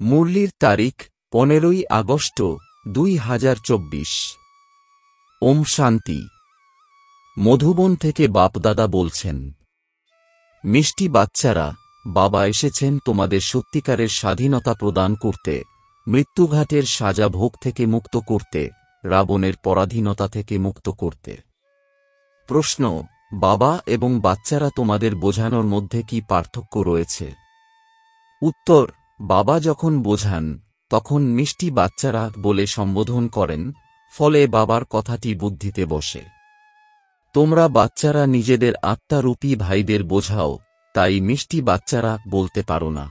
মুরলির তারিখ 15ই আগস্ট 2024। ওম শান্তি। মধুবন থেকে বাপদাদা বলছেন, মিষ্টি বাচ্চারা, বাবা এসেছেন তোমাদের সত্যিকারের স্বাধীনতা প্রদান করতে, মৃত্যুঘাটের সাজা ভোগ থেকে মুক্ত করতে, রাবণের পরাধীনতা থেকে মুক্ত করতে। প্রশ্ন, বাবা এবং বাচ্চারা তোমাদের বোঝানোর মধ্যে কি পার্থক্য রয়েছে? উত্তর, বাবা যখন বোঝান তখন মিষ্টি বাচ্চারা বলে সম্বোধন করেন, ফলে বাবার কথাটি বুদ্ধিতে বসে। তোমরা বাচ্চারা নিজেদের আত্মারূপী ভাইদের বোঝাও, তাই মিষ্টি বাচ্চারা বলতে পারো না।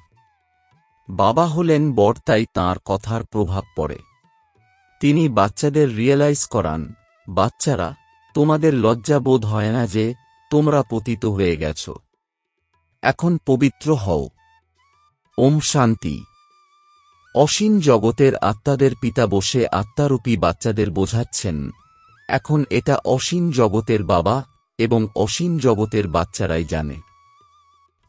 বাবা হলেন বড়, তাই তাঁর কথার প্রভাব পড়ে। তিনি বাচ্চাদের রিয়েলাইজ করান, বাচ্চারা, তোমাদের লজ্জা বোধ হয় না যে তোমরা পতিত হয়ে গেছ? এখন পবিত্র হও। ওম শান্তি। অসীম জগতের আত্মাদের পিতা বসে আত্মারূপী বাচ্চাদের বোঝাচ্ছেন। এখন এটা অসীম জগতের বাবা এবং অসীম জগতের বাচ্চারাই জানে।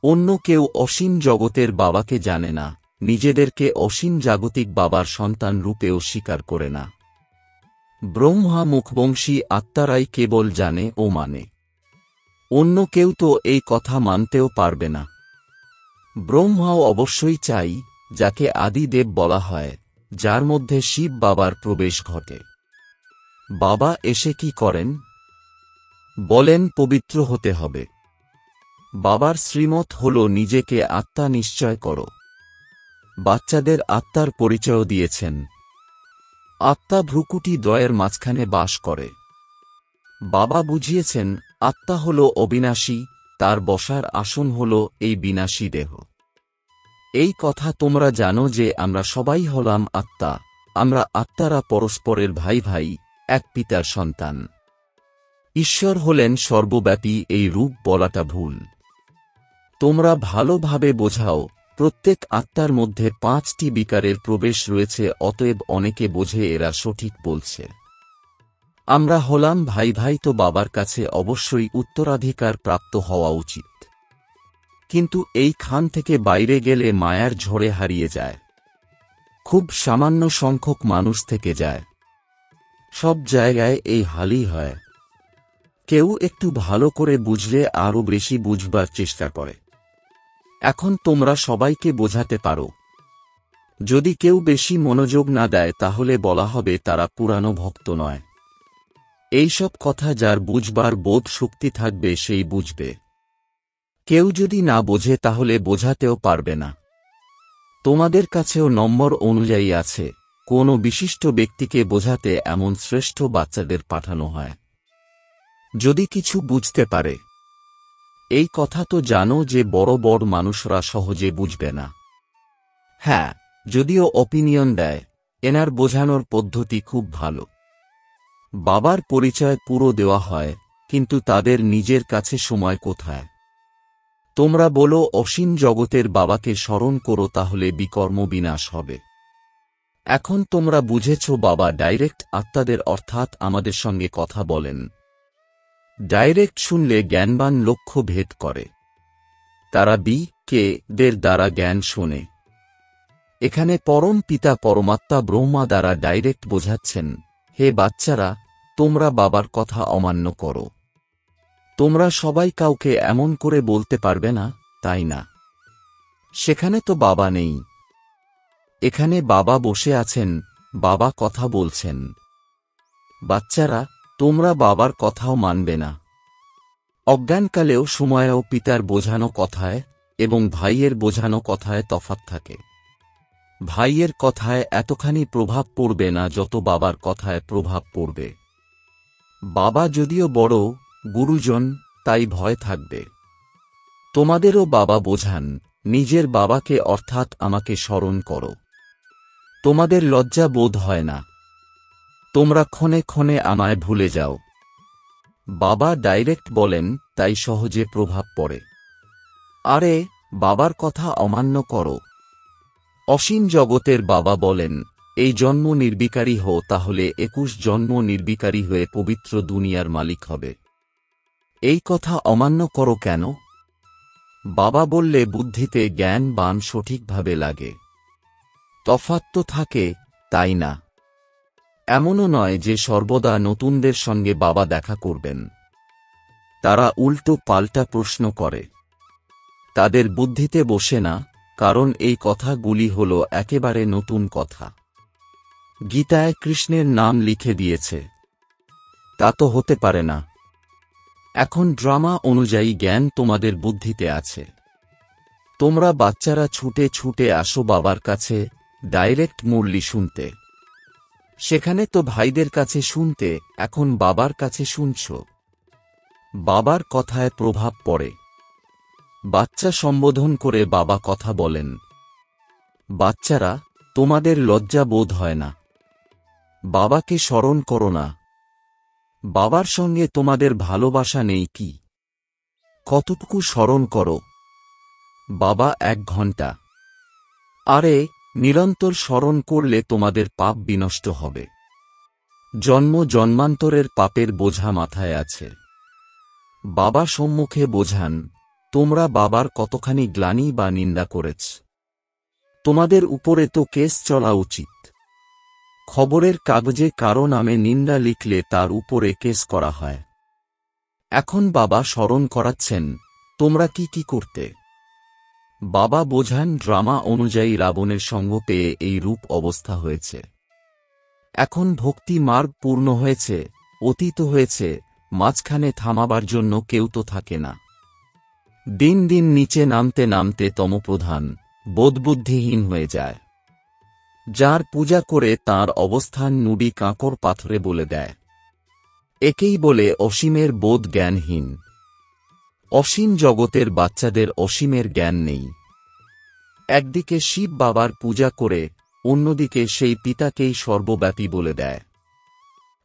অন্য কেউ অসীম জগতের বাবাকে জানে না, নিজেদেরকে অসীম জাগতিক বাবার সন্তান রূপেও স্বীকার করে না। ব্রহ্মা মুখবংশী আত্মারাই কেবল জানে ও মানে। অন্য কেউ তো এই কথা মানতেও পারবে না। ব্রহ্মাও অবশ্যই চাই, যাকে আদি দেব বলা হয়, যার মধ্যে শিব বাবার প্রবেশ ঘটে। বাবা এসে কি করেন? বলেন পবিত্র হতে হবে। বাবার শ্রীমত হল নিজেকে আত্মা নিশ্চয় করো। বাচ্চাদের আত্মার পরিচয় দিয়েছেন। আত্মা ভ্রুকুটি দ্বয়ের মাঝখানে বাস করে। বাবা বুঝিয়েছেন, আত্মা হল অবিনাশী, তার বসার আসন হল এই বিনাশী দেহ। এই কথা তোমরা জানো যে আমরা সবাই হলাম আত্মা, আমরা আত্মারা পরস্পরের ভাই ভাই, এক পিতার সন্তান। ঈশ্বর হলেন সর্বব্যাপী, এই রূপ বলাটা ভুল। তোমরা ভালোভাবে বোঝাও, প্রত্যেক আত্মার মধ্যে 5টি বিকারের প্রবেশ রয়েছে, অতএব অনেকে বোঝে এরা সঠিক বলছে। আমরা হলাম ভাই ভাই, তো বাবার কাছে অবশ্যই উত্তরাধিকার প্রাপ্ত হওয়া উচিত। কিন্তু এই খান থেকে বাইরে গেলে মায়ার ঝড়ে হারিয়ে যায়। খুব সামান্য সংখ্যক মানুষ থেকে যায়। সব জায়গায় এই হালই হয়। কেউ একটু ভালো করে বুঝলে আরও বেশি বুঝবার চেষ্টা করে। এখন তোমরা সবাইকে বোঝাতে পারো। যদি কেউ বেশি মনোযোগ না দেয় তাহলে বলা হবে তারা পুরানো ভক্ত নয়। এইসব কথা যার বুঝবার বোধ শক্তি থাকবে সেই বুঝবে। কেউ যদি না বোঝে তাহলে বোঝাতেও পারবে না। তোমাদের কাছেও নম্বর অনুযায়ী আছে, কোনো বিশিষ্ট ব্যক্তিকে বোঝাতে এমন শ্রেষ্ঠ বাচ্চাদের পাঠানো হয়, যদি কিছু বুঝতে পারে। এই কথা তো জানো যে বড় বড় মানুষরা সহজে বুঝবে না। হ্যাঁ, যদিও অপিনিয়ন দেয়, এনার বোঝানোর পদ্ধতি খুব ভালো। বাবার পরিচয় পুরো দেওয়া হয়, কিন্তু তাদের নিজের কাছে সময় কোথায়? তোমরা বলো অসীম জগতের বাবাকে স্মরণ করো, তাহলে বিকর্ম বিনাশ হবে। এখন তোমরা বুঝেছ বাবা ডাইরেক্ট আত্মাদের অর্থাৎ আমাদের সঙ্গে কথা বলেন। ডাইরেক্ট শুনলে জ্ঞানবান লক্ষ্য ভেদ করে। তারা কে দের দ্বারা জ্ঞান শোনে। এখানে পরম পিতা পরমাত্মা ব্রহ্মা দ্বারা ডাইরেক্ট বোঝাচ্ছেন, হে বাচ্চারা, তোমরা বাবার কথা অমান্য করো। তোমরা সবাই কাউকে এমন করে বলতে পারবে না, তাই না? সেখানে তো বাবা নেই। এখানে বাবা বসে আছেন, বাবা কথা বলছেন। বাচ্চারা, তোমরা বাবার কথাও মানবে না। অজ্ঞানকালেও সময়েও পিতার বোঝানো কথায় এবং ভাইয়ের বোঝানো কথায় তফাৎ থাকে। ভাইয়ের কথায় এতখানি প্রভাব পড়বে না যত বাবার কথায় প্রভাব পড়বে। বাবা যদিও বড় গুরুজন, তাই ভয় থাকবে। তোমাদেরও বাবা বোঝান, নিজের বাবাকে অর্থাৎ আমাকে স্মরণ করো। তোমাদের লজ্জা বোধ হয় না? তোমরা ক্ষণে ক্ষণে আমায় ভুলে যাও। বাবা ডাইরেক্ট বলেন, তাই সহজে প্রভাব পড়ে। আরে, বাবার কথা অমান্য করো। অসীম জগতের বাবা বলেন, এই জন্ম নির্বিকারী হও, তাহলে 21 জন্ম নির্বিকারী হয়ে পবিত্র দুনিয়ার মালিক হবে। এই কথা অমান্য করো কেন? বাবা বললে বুদ্ধিতে জ্ঞান বান সঠিকভাবে লাগে। তফাৎ তো থাকে, তাই না? এমনও নয় যে সর্বদা নতুনদের সঙ্গে বাবা দেখা করবেন। তারা উল্টো পাল্টা প্রশ্ন করে। তাদের বুদ্ধিতে বসে না, কারণ এই কথাগুলি হল একেবারে নতুন কথা। গীতায় কৃষ্ণের নাম লিখে দিয়েছে। তা তো হতে পারে না। এখন ড্রামা অনুযায়ী জ্ঞান তোমাদের বুদ্ধিতে আছে। তোমরা বাচ্চারা ছুটে ছুটে আসো বাবার কাছে ডাইরেক্ট মুরলি শুনতে। সেখানে তো ভাইদের কাছে শুনতে, এখন বাবার কাছে শুনছ। বাবার কথায় প্রভাব পড়ে। বাচ্চা সম্বোধন করে বাবা কথা বলেন। বাচ্চারা, তোমাদের লজ্জা বোধ হয় না? বাবাকে স্মরণ করো না? বাবার সঙ্গে তোমাদের ভালোবাসা নেই কি? কতটুকু স্মরণ করো? বাবা 1 ঘন্টা। আরে, নিরন্তর স্মরণ করলে তোমাদের পাপ বিনষ্ট হবে। জন্ম জন্মান্তরের পাপের বোঝা মাথায় আছে। বাবা সম্মুখে বোঝান, তোমরা বাবার কতখানি গ্লানি বা নিন্দা করেছ। তোমাদের উপরে তো কেস চলা উচিত। খবরের কাগজে কারো নামে নিন্দা লিখলে তার উপরে কেস করা হয়। এখন বাবা স্মরণ করাচ্ছেন, তোমরা কি কি করতে। বাবা বোঝান ড্রামা অনুযায়ী রাবণের সঙ্গ পেয়ে এই রূপ অবস্থা হয়েছে। এখন ভক্তি মার্গ পূর্ণ হয়েছে, অতীত হয়েছে, মাঝখানে থামাবার জন্য কেউ তো থাকে না। দিন দিন নিচে নামতে নামতে তমপ্রধান, বোধবুদ্ধিহীন হয়ে যায়। যার পূজা করে তার অবস্থান নুড়ি কাঁকর পাথরে বলে দেয়। একেই বলে অসীমের বোধ জ্ঞানহীন। অসীম জগতের বাচ্চাদের অসীমের জ্ঞান নেই। একদিকে শিব বাবার পূজা করে, অন্যদিকে সেই পিতাকেই সর্বব্যাপী বলে দেয়।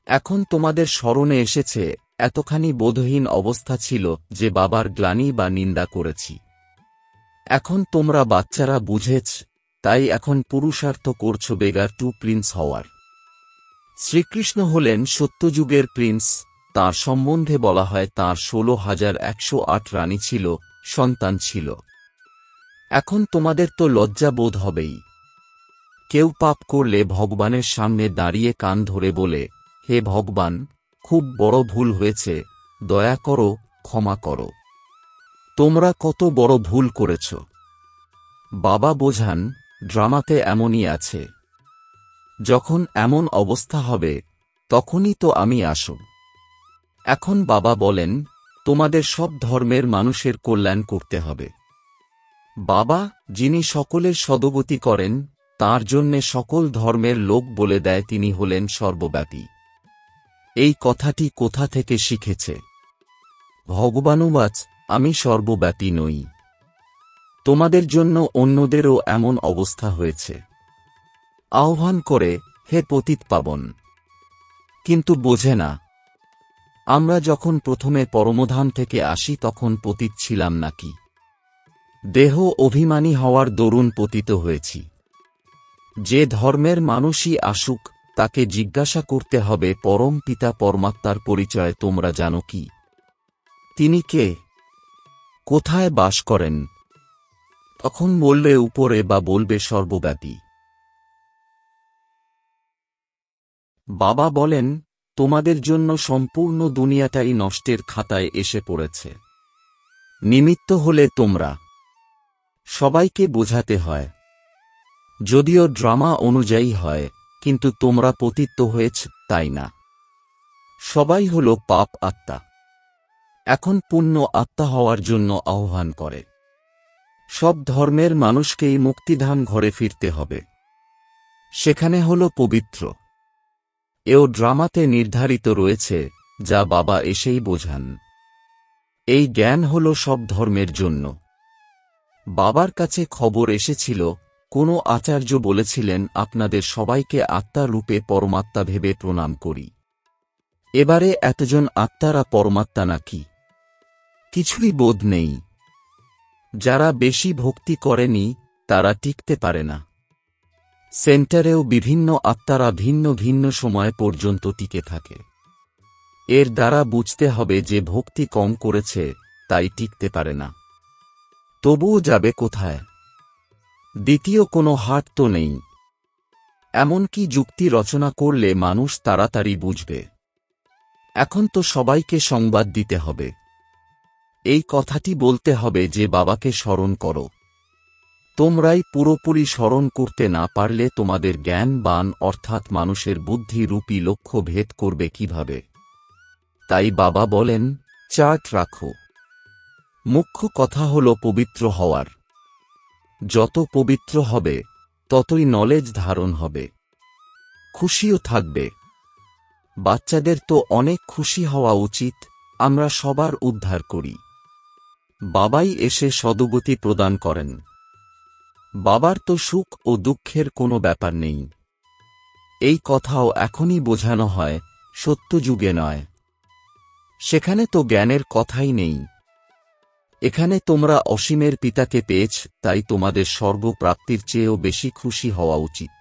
এখন তোমাদের স্মরণে এসেছে, এতখানি বোধহীন অবস্থা ছিল যে বাবার গ্লানি বা নিন্দা করেছি। এখন তোমরা বাচ্চারা বুঝেছ, তাই এখন পুরুষার্থ করছ বেগার টু প্রিন্স হওয়ার। শ্রীকৃষ্ণ হলেন সত্যযুগের প্রিন্স। তাঁর সম্বন্ধে বলা হয় তাঁর 16,108 রানী ছিল, সন্তান ছিল। এখন তোমাদের তো লজ্জা বোধ হবেই। কেউ পাপ করলে ভগবানের সামনে দাঁড়িয়ে কান ধরে বলে, হে ভগবান, খুব বড় ভুল হয়েছে, দয়া করো, ক্ষমা করো। তোমরা কত বড় ভুল করেছ। বাবা বোঝান, ড্রামাতে এমনই আছে। যখন এমন অবস্থা হবে, তখনই তো আমি আসব। এখন বাবা বলেন, তোমাদের সব ধর্মের মানুষের কল্যাণ করতে হবে। বাবা, যিনি সকলের সদগতি করেন, তাঁর জন্যে সকল ধর্মের লোক বলে দেয় তিনি হলেন সর্বব্যাপী। এই কথাটি কোথা থেকে শিখেছে? ভগবানুবাচ, আমি সর্বব্যাপী নই। তোমাদের জন্য অন্যদেরও এমন অবস্থা হয়েছে। আহ্বান করে, হে পতিত পাবন। কিন্তু বোঝে না। আমরা যখন প্রথমে পরমধাম থেকে আসি তখন পতিত ছিলাম নাকি? দেহ অভিমানী হওয়ার দরুন পতিত হয়েছি। যে ধর্মের মানুষই আসুক, তাকে জিজ্ঞাসা করতে হবে পরম পিতা পরমাত্মার পরিচয় তোমরা জানো কি? তিনি কে? কোথায় বাস করেন? তখন বলবে উপরে বা বলবে সর্বব্যাপী। বাবা বলেন, তোমাদের জন্য সম্পূর্ণ দুনিয়াটাই নষ্টের খাতায় এসে পড়েছে। নিমিত্ত হলে তোমরা। সবাইকে বোঝাতে হয়। যদিও ড্রামা অনুযায়ী হয়, কিন্তু তোমরা পতিত হয়েছ, তাই না? সবাই হল পাপ আত্মা। এখন পুণ্য আত্মা হওয়ার জন্য আহ্বান করে। সব ধর্মের মানুষকেই মুক্তিধাম ঘরে ফিরতে হবে। সেখানে হল পবিত্র। এও ড্রামাতে নির্ধারিত রয়েছে, যা বাবা এসেই বোঝান। এই জ্ঞান হল সব ধর্মের জন্য। বাবার কাছে খবর এসেছিল, কোনো আচার্য বলেছিলেন আপনাদের সবাইকে আত্মা রূপে পরমাত্মা ভেবে প্রণাম করি। এবারে এতজন আত্মারা পরমাত্মা নাকি? কিছুই বোধ নেই। যারা বেশি ভক্তি করেনি, তারা টিকতে পারে না। সেন্টারেও বিভিন্ন আত্মারা ভিন্ন ভিন্ন সময় পর্যন্ত টিকে থাকে। এর দ্বারা বুঝতে হবে যে ভক্তি কম করেছে, তাই টিকতে পারে না। তবুও যাবে কোথায়? দ্বিতীয় কোনো হাট তো নেই। এমনকি যুক্তি রচনা করলে মানুষ তাড়াতাড়ি বুঝবে। এখন তো সবাইকে সংবাদ দিতে হবে। এই কথাটি বলতে হবে যে বাবাকে স্মরণ করো। তোমরাই পুরোপুরি স্মরণ করতে না পারলে তোমাদের জ্ঞান বান অর্থাৎ মানুষের বুদ্ধি রূপী লক্ষ্য ভেদ করবে কিভাবে? তাই বাবা বলেন, চার্ট রাখো। মুখ্য কথা হল পবিত্র হওয়ার। যত পবিত্র হবে ততই নলেজ ধারণ হবে, খুশিও থাকবে। বাচ্চাদের তো অনেক খুশি হওয়া উচিত, আমরা সবার উদ্ধার করি। বাবাই এসে সদ্গতি প্রদান করেন। বাবার তো সুখ ও দুঃখের কোনো ব্যাপার নেই। এই কথাও এখনই বোঝানো হয়, সত্যযুগে নয়। সেখানে তো জ্ঞানের কথাই নেই। এখানে তোমরা অসীমের পিতাকে পেয়েছ, তাই তোমাদের সর্বপ্রাপ্তির চেয়েও বেশি খুশি হওয়া উচিত।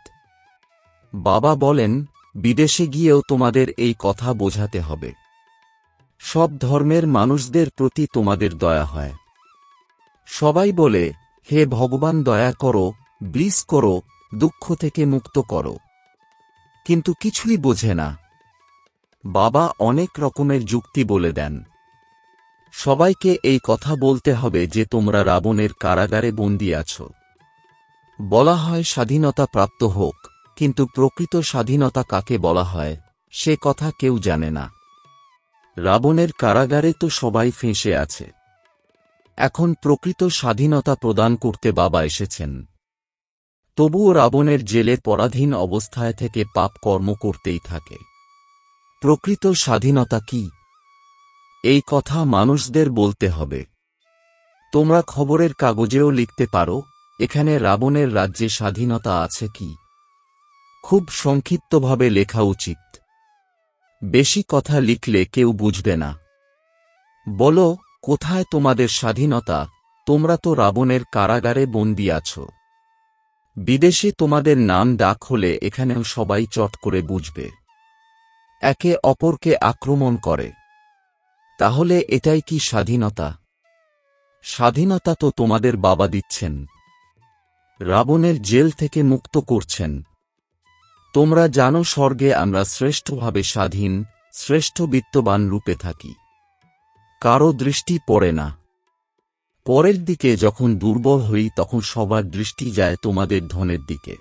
বাবা বলেন, বিদেশে গিয়েও তোমাদের এই কথা বোঝাতে হবে। সব ধর্মের মানুষদের প্রতি তোমাদের দয়া হয়। সবাই বলে, হে ভগবান দয়া করো, ব্লিস করো, দুঃখ থেকে মুক্ত করো। কিন্তু কিছুই বোঝে না। বাবা অনেক রকমের যুক্তি বলে দেন। সবাইকে এই কথা বলতে হবে যে তোমরা রাবণের কারাগারে বন্দী আছো। বলা হয় স্বাধীনতা প্রাপ্ত হোক, কিন্তু প্রকৃত স্বাধীনতা কাকে বলা হয় সে কথা কেউ জানে না। রাবণের কারাগারে তো সবাই ফেঁসে আছে। এখন প্রকৃত স্বাধীনতা প্রদান করতে বাবা এসেছেন। তবুও রাবণের জেলে পরাধীন অবস্থায় থেকে পাপ কর্ম করতেই থাকে। প্রকৃত স্বাধীনতা কি? এই কথা মানুষদের বলতে হবে। তোমরা খবরের কাগজেও লিখতে পারো, এখানে রাবণের রাজ্যে স্বাধীনতা আছে কি? খুব সংক্ষিপ্তভাবে লেখা উচিত। বেশি কথা লিখলে কেউ বুঝবে না। বলো, কোথায় তোমাদের স্বাধীনতা? তোমরা তো রাবণের কারাগারে বন্দী আছো। বিদেশে তোমাদের নাম ডাক হলে এখানেও সবাই চট করে বুঝবে। একে অপরকে আক্রমণ করে। তাহলে এটাই কি স্বাধীনতা? স্বাধীনতা তো তোমাদের বাবা দিচ্ছেন। রাবণের জেল থেকে মুক্ত করছেন। তোমরা জানো স্বর্গে আমরা শ্রেষ্ঠভাবে স্বাধীন, শ্রেষ্ঠ বিত্তবান রূপে থাকি। কারো দৃষ্টি পড়ে না। পরের দিকে যখন দুর্বল হই তখন সবার দৃষ্টি যায় তোমাদের ধনের দিকে।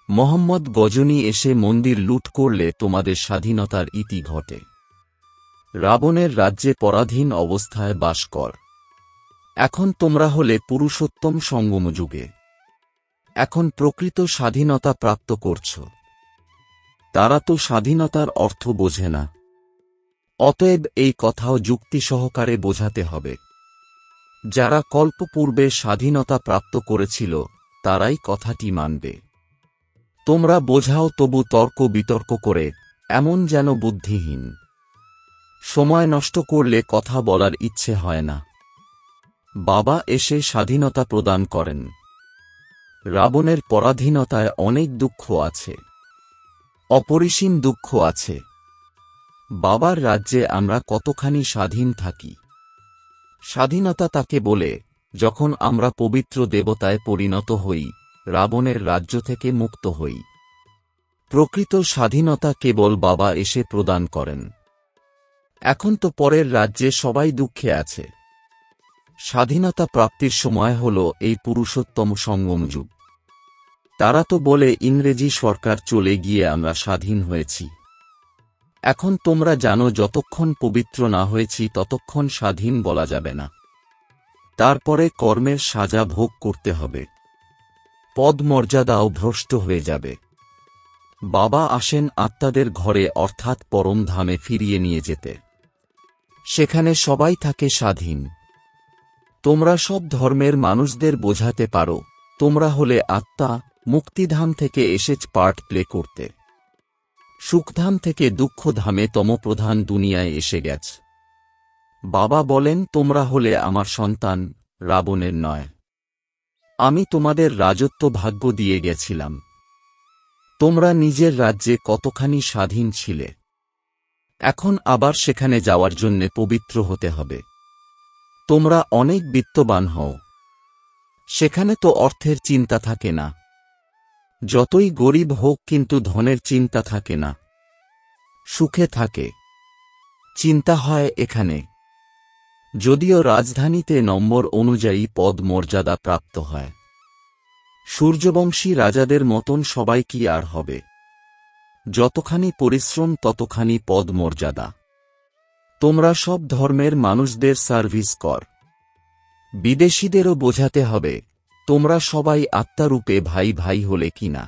মোহাম্মদ গজনী এসে মন্দির লুট করলে তোমাদের স্বাধীনতার ইতি ঘটে। রাবণের রাজ্যে পরাধীন অবস্থায় বাস কর। এখন তোমরা হলে পুরুষোত্তম সঙ্গম যুগে। এখন প্রকৃত স্বাধীনতা প্রাপ্ত করছ। তারা তো স্বাধীনতার অর্থ বোঝে না। অতএব এই কথাও যুক্তি সহকারে বোঝাতে হবে। যারা কল্পপূর্বে স্বাধীনতা প্রাপ্ত করেছিল তারাই কথাটি মানবে। তোমরা বোঝাও তবু তর্ক বিতর্ক করে, এমন যেন বুদ্ধিহীন। সময় নষ্ট করলে কথা বলার ইচ্ছে হয় না। বাবা এসে স্বাধীনতা প্রদান করেন। রাবণের পরাধীনতায় অনেক দুঃখ আছে, অপরিসীম দুঃখ আছে। বাবার রাজ্যে আমরা কতখানি স্বাধীন থাকি। স্বাধীনতা তাকে বলে যখন আমরা পবিত্র দেবতায় পরিণত হই, রাবণের রাজ্য থেকে মুক্ত হই। প্রকৃত স্বাধীনতা কেবল বাবা এসে প্রদান করেন। এখন তো পরের রাজ্যে সবাই দুঃখে আছে। স্বাধীনতা প্রাপ্তির সময় হল এই পুরুষোত্তম সঙ্গম যুগ। তারা তো বলে ইংরেজি সরকার চলে গিয়ে আমরা স্বাধীন হয়েছি। এখন তোমরা জানো যতক্ষণ পবিত্র না হয়েছি ততক্ষণ স্বাধীন বলা যাবে না। তারপরে কর্মের সাজা ভোগ করতে হবে। পদমর্যাদাও ভ্রষ্ট হয়ে যাবে। বাবা আসেন আত্মাদের ঘরে অর্থাৎ পরম ধামে ফিরিয়ে নিয়ে যেতে। সেখানে সবাই থাকে স্বাধীন। তোমরা সব ধর্মের মানুষদের বোঝাতে পারো, তোমরা হলে আত্মা, মুক্তিধাম থেকে এসেছ পার্ট প্লে করতে। সুখধাম থেকে দুঃখধামে তমপ্রধান দুনিয়ায় এসে গেছ। বাবা বলেন, তোমরা হলে আমার সন্তান, রাবণের নয়। আমি তোমাদের রাজত্ব ভাগ্য দিয়ে গেছিলাম। তোমরা নিজের রাজ্যে কতখানি স্বাধীন ছিলে। এখন আবার সেখানে যাওয়ার জন্য পবিত্র হতে হবে। তোমরা অনেক বিত্তবান হও। সেখানে তো অর্থের চিন্তা থাকে না। যতই গরিব হোক কিন্তু ধনের চিন্তা থাকে না, সুখে থাকে। চিন্তা হয় এখানে। যদিও রাজধানীতে নম্বর অনুযায়ী পদ মর্যাদা প্রাপ্ত হয়। সূর্যবংশী রাজাদের মতন সবাই কি আর হবে? যতখানি পরিশ্রম ততখানি পদ মর্যাদা। তোমরা সব ধর্মের মানুষদের সার্ভিস কর। বিদেশীদেরও বোঝাতে হবে তোমরা সবাই আত্মারূপে ভাই ভাই হলে কিনা।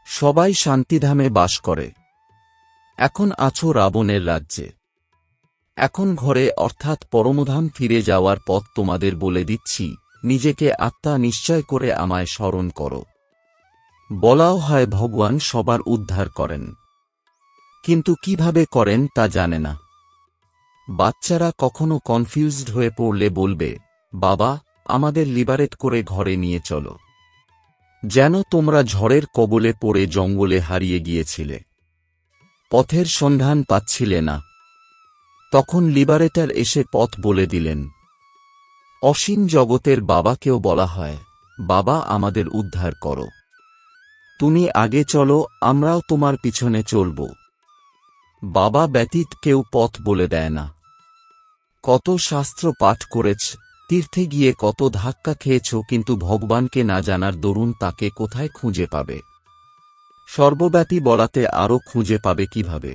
সবাই শান্তিধামে বাস করে। এখন আছো রাবণের রাজ্যে। এখন ঘরে অর্থাৎ পরমধাম ফিরে যাওয়ার পথ তোমাদের বলে দিচ্ছি, নিজেকে আত্মা নিশ্চয় করে আমায় স্মরণ করো। বলাও হয় ভগবান সবার উদ্ধার করেন, কিন্তু কিভাবে করেন তা জানে না। বাচ্চারা কখনো কনফিউজড হয়ে পড়লে বলবে, বাবা আমাদের লিবারেট করে ঘরে নিয়ে চলো। যেন তোমরা ঝড়ের কবলে পড়ে জঙ্গলে হারিয়ে গিয়েছিলে, পথের সন্ধান পাচ্ছিলে না। তখন লিবারেটর এসে পথ বলে দিলেন। অসীম জগতের বাবাকেও বলা হয়, বাবা আমাদের উদ্ধার করো, তুমি আগে চলো, আমরাও তোমার পিছনে চলব। বাবা ব্যতীত কেউ পথ বলে দেয় না। কত শাস্ত্র পাঠ করেছ, তীর্থে গিয়ে কত ধাক্কা খেয়েছ, কিন্তু ভগবানকে না জানার দরুন তাকে কোথায় খুঁজে পাবে? সর্বব্যাপী বলাতে আরও খুঁজে পাবে কিভাবে?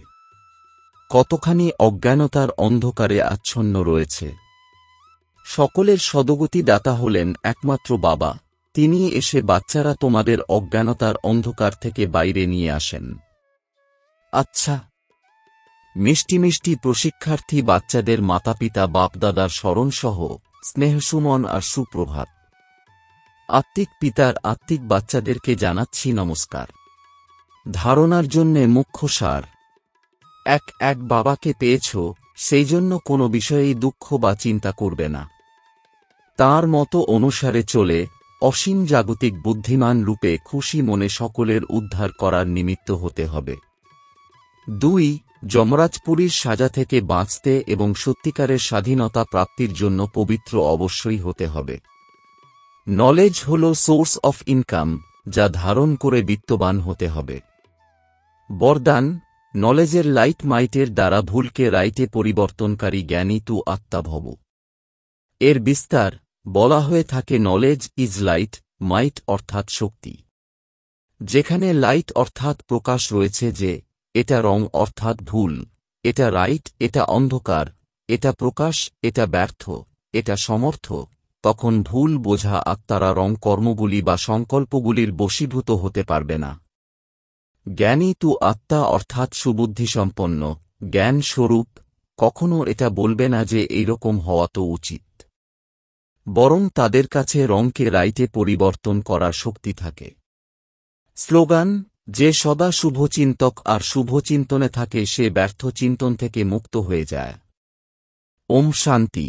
কতখানি অজ্ঞানতার অন্ধকারে আচ্ছন্ন রয়েছে। সকলের সদগতি দাতা হলেন একমাত্র বাবা। তিনি এসে বাচ্চারা তোমাদের অজ্ঞানতার অন্ধকার থেকে বাইরে নিয়ে আসেন। আচ্ছা, মিষ্টি মিষ্টি প্রশিক্ষার্থী বাচ্চাদের মাতাপিতা বাপদাদার স্মরণসহ স্নেহসুমন আর সুপ্রভাত। আত্মিক পিতার আত্মিক বাচ্চাদেরকে জানাচ্ছি নমস্কার। ধারণার জন্যে মুখ্য সার। এক বাবাকে পেয়েছ, সেই জন্য কোনো বিষয়েই দুঃখ বা চিন্তা করবে না। তাঁর মতো অনুসারে চলে অসীম জাগতিক বুদ্ধিমান রূপে খুশি মনে সকলের উদ্ধার করার নিমিত্ত হতে হবে। 2. যমরাজপুরীর সাজা থেকে বাঁচতে এবং সত্যিকারের স্বাধীনতা প্রাপ্তির জন্য পবিত্র অবশ্যই হতে হবে। নলেজ হল সোর্স অফ ইনকাম, যা ধারণ করে বিত্তবান হতে হবে। বরদান, নলেজের লাইট মাইটের দ্বারা ভুলকে রাইটে পরিবর্তনকারী জ্ঞানী তু আত্মা ভব। এর বিস্তার বলা হয়ে থাকে নলেজ ইজ লাইট, মাইট অর্থাৎ শক্তি। যেখানে লাইট অর্থাৎ প্রকাশ রয়েছে, যে এটা রং অর্থাৎ ভুল, এটা রাইট, এটা অন্ধকার, এটা প্রকাশ, এটা ব্যর্থ, এটা সমর্থ, তখন ভুল বোঝা আত্মারা রং কর্মগুলি বা সংকল্পগুলির বশীভূত হতে পারবে না। জ্ঞানী তু আত্মা অর্থাৎ সুবুদ্ধিসম্পন্ন, জ্ঞান স্বরূপ, কখনো এটা বলবে না যে এইরকম হওয়া তো উচিত। বরং তাদের কাছে রংকে রাইটে পরিবর্তন করার শক্তি থাকে। স্লোগান, যে সদা শুভচিন্তক আর শুভচিন্তনে থাকে সে ব্যর্থ চিন্তন থেকে মুক্ত হয়ে যায়। ওম শান্তি।